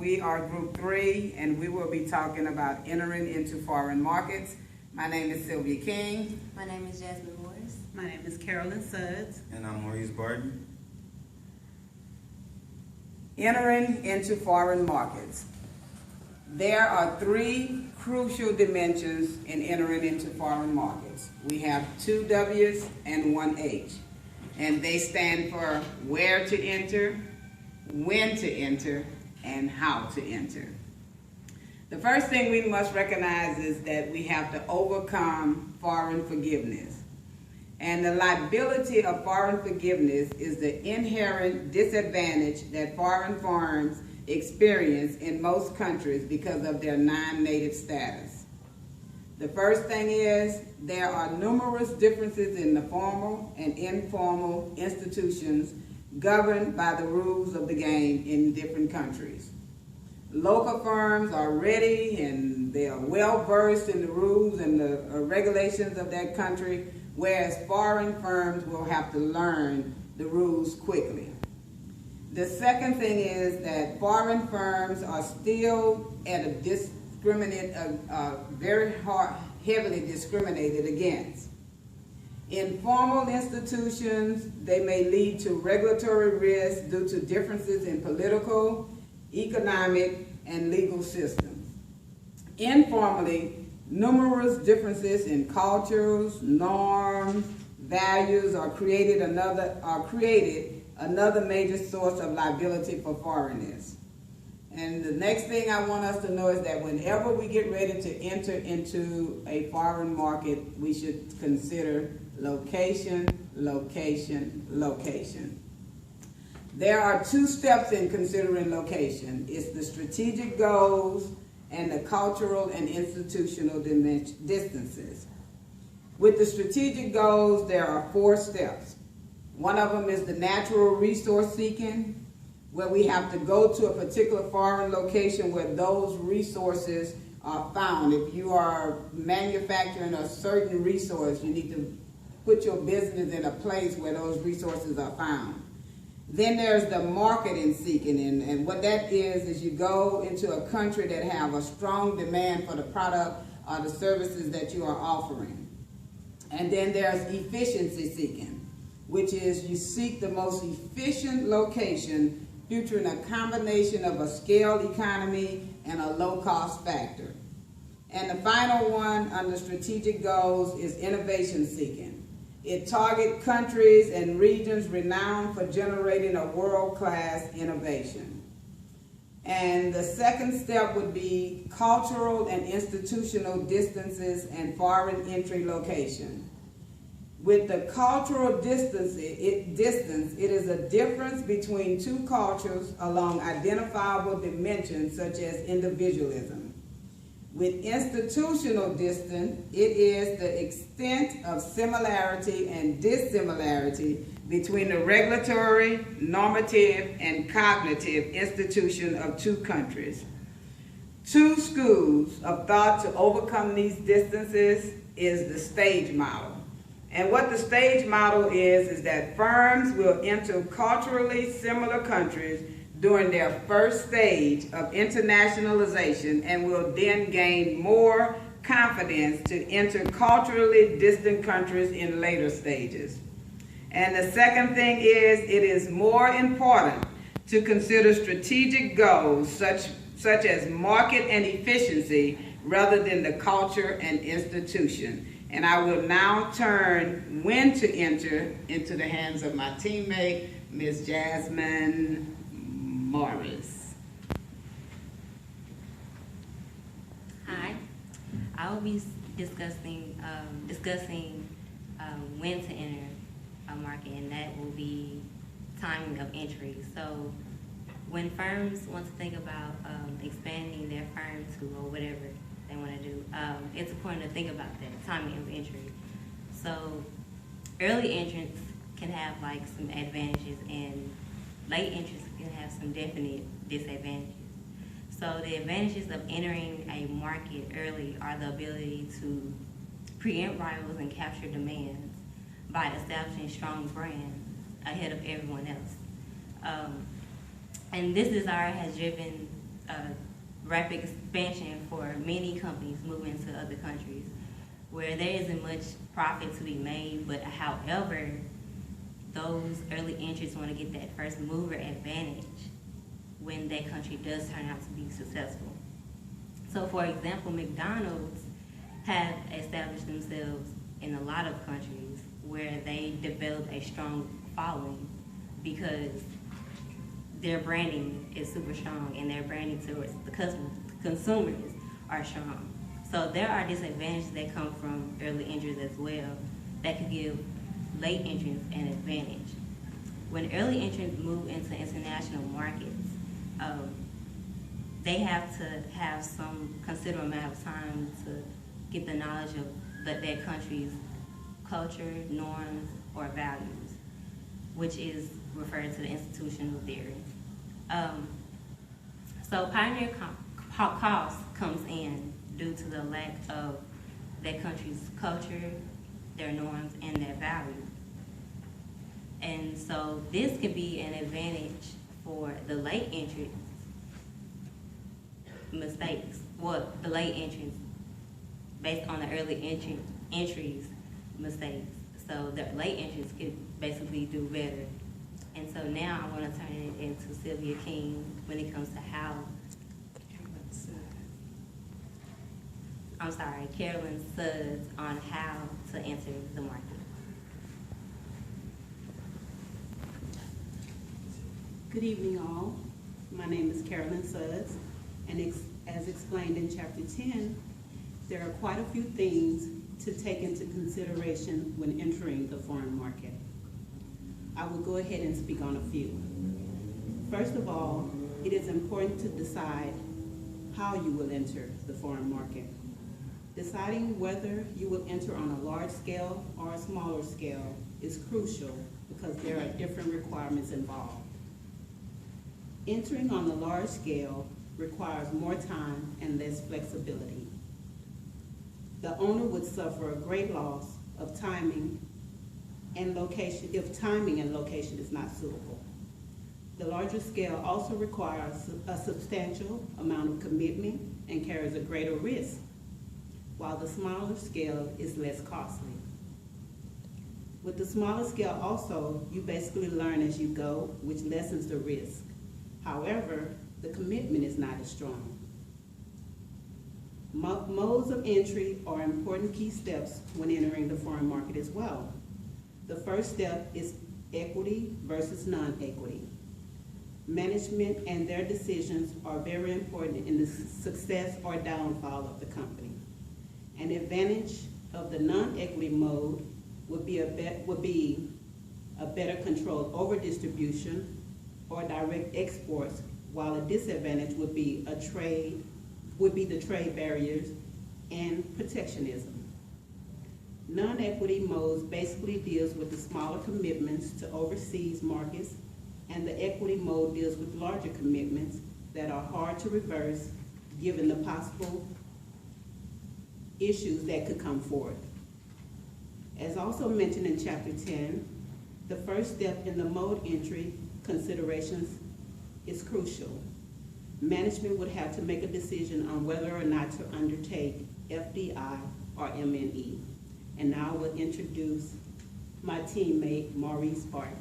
We are Group 3, and we will be talking about entering into foreign markets. My name is Sylvia King. My name is Jasmine Morris. My name is Carolyn Sudds. And I'm Maurice Barton. Entering into foreign markets. There are three crucial dimensions in entering into foreign markets. We have two W's and one H, and they stand for where to enter, when to enter, and how to enter. The first thing we must recognize is that we have to overcome foreign forgiveness. And the liability of foreign forgiveness is the inherent disadvantage that foreign firms experience in most countries because of their non-native status. The first thing is there are numerous differences in the formal and informal institutions governed by the rules of the game in different countries. Local firms are ready and they are well versed in the rules and the regulations of that country, whereas foreign firms will have to learn the rules quickly. The second thing is that foreign firms are still at a heavily discriminated against. In formal institutions, they may lead to regulatory risks due to differences in political, economic, and legal systems. Informally, numerous differences in cultures, norms, values are created another major source of liability for foreigners. And the next thing I want us to know is that whenever we get ready to enter into a foreign market, we should consider location, location, location. There are two steps in considering location. It's the strategic goals and the cultural and institutional distances. With the strategic goals, there are 4 steps. One of them is the natural resource seeking, where we have to go to a particular foreign location where those resources are found. If you are manufacturing a certain resource, you need to put your business in a place where those resources are found. Then there's the marketing seeking, and what that is you go into a country that have a strong demand for the product or the services that you are offering. And then there's efficiency seeking, which is you seek the most efficient location featuring a combination of a scale economy and a low-cost factor. And the final one under strategic goals is innovation seeking. It targets countries and regions renowned for generating a world-class innovation. And the second step would be cultural and institutional distances and foreign entry location. With the cultural distance, it is a difference between two cultures along identifiable dimensions such as individualism. With institutional distance, it is the extent of similarity and dissimilarity between the regulatory, normative, and cognitive institution of two countries. Two schools of thought to overcome these distances is the stage model. And what the stage model is that firms will enter culturally similar countries during their first stage of internationalization and will then gain more confidence to enter culturally distant countries in later stages. And the second thing is it is more important to consider strategic goals such as market and efficiency rather than the culture and institution. And I will now turn when to enter into the hands of my teammate, Ms. Jasmine Morris. Hi, I will be discussing when to enter a market, and that will be timing of entry. So when firms want to think about expanding their firm to or whatever they want to do, it's important to think about that timing of entry. So early entrants can have like some advantages, and late entrants can have some definite disadvantages. So the advantages of entering a market early are the ability to preempt rivals and capture demands by establishing strong brands ahead of everyone else. And this desire has driven rapid expansion for many companies moving to other countries where there isn't much profit to be made, but however, those early entrants want to get that first mover advantage when that country does turn out to be successful. So for example, McDonald's have established themselves in a lot of countries where they developed a strong following because their branding is super strong and their branding towards the consumers are strong. So there are disadvantages that come from early entrants as well that could give late entrants an advantage. When early entrants move into international markets, they have to have some considerable amount of time to get the knowledge of their country's culture, norms, or values, which is referred to the institutional theory. So pioneer cost comes in due to the lack of their country's culture, their norms, and their values. And so this could be an advantage for the late entrants' mistakes. Well, the late entrants, based on the early entries mistakes. So the late entrants could basically do better. And so now I want to turn it into Sylvia King when it comes to Carolyn Sudds on how to enter the market. Good evening, all. My name is Carolyn Sudds, and as explained in Chapter 10, there are quite a few things to take into consideration when entering the foreign market. I will go ahead and speak on a few. First of all, it is important to decide how you will enter the foreign market. Deciding whether you will enter on a large scale or a smaller scale is crucial because there are different requirements involved. Entering on a large scale requires more time and less flexibility. The owner would suffer a great loss of timing and location if timing and location is not suitable. The larger scale also requires a substantial amount of commitment and carries a greater risk, while the smaller scale is less costly. With the smaller scale also, you basically learn as you go, which lessens the risk. However, the commitment is not as strong. Modes of entry are important key steps when entering the foreign market as well. The first step is equity versus non-equity. Management and their decisions are very important in the success or downfall of the company. An advantage of the non-equity mode would be a better control over distribution or direct exports, while a disadvantage would be the trade barriers and protectionism. Non-equity modes basically deals with the smaller commitments to overseas markets, and the equity mode deals with larger commitments that are hard to reverse given the possible issues that could come forth. As also mentioned in Chapter 10, the first step in the mode entry considerations is crucial. Management would have to make a decision on whether or not to undertake FDI or MNE. And now I will introduce my teammate, Maurice Barton.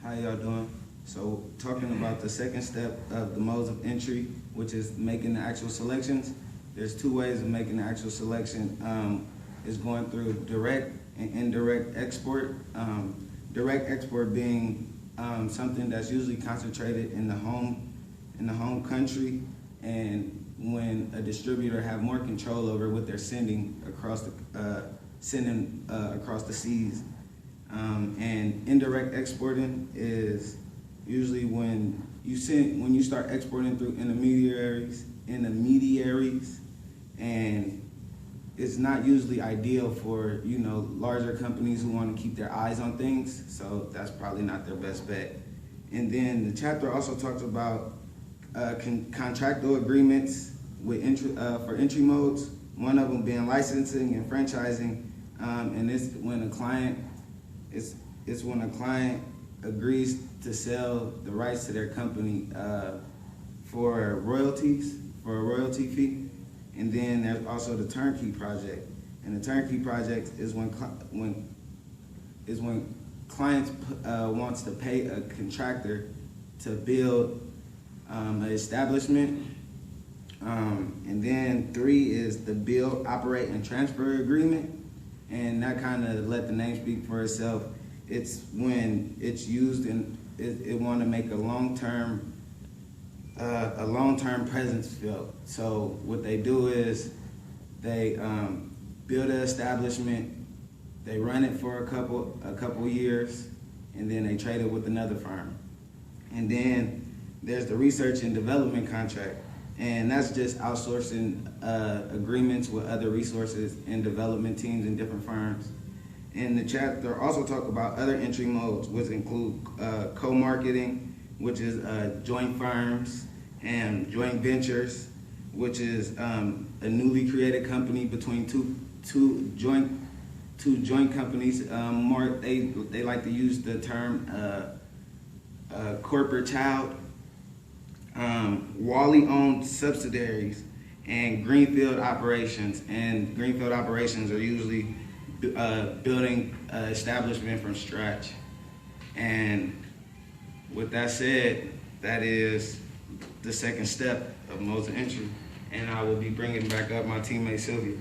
How y'all doing? So talking about the second step of the modes of entry, which is making the actual selections, there's two ways of making the actual selection. Is going through direct and indirect export. Direct export being something that's usually concentrated in the home country, and when a distributor have more control over what they're sending across the seas. And indirect exporting is usually when you start exporting through intermediaries, and it's not usually ideal for larger companies who want to keep their eyes on things. So that's probably not their best bet. And then the chapter also talks about contractual agreements with for entry modes. One of them being licensing and franchising, And it's when a client, it's when a client agrees to sell the rights to their company for royalties, for a royalty fee. And then there's also the turnkey project. And the turnkey project is when clients wants to pay a contractor to build an establishment. And then 3 is the build, operate, and transfer agreement. And that kind of let the name speak for itself. It's when it's used and it want to make a long-term presence felt. So what they do is they build an establishment, they run it for a couple years, and then they trade it with another firm. And then there's the research and development contract, and that's just outsourcing agreements with other resources and development teams in different firms. In the chapter also talk about other entry modes, which include co-marketing, which is joint firms, and joint ventures, which is a newly created company between two joint companies. They like to use the term corporate child, Wally-owned subsidiaries, and greenfield operations. And greenfield operations are usually building an establishment from scratch. And with that said, that is the second step of modes of entry. And I will be bringing back up my teammate Sylvia.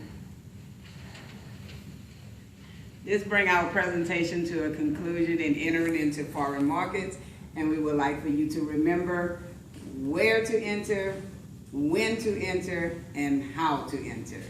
This brings our presentation to a conclusion and entering into foreign markets. And we would like for you to remember where to enter, when to enter, and how to enter.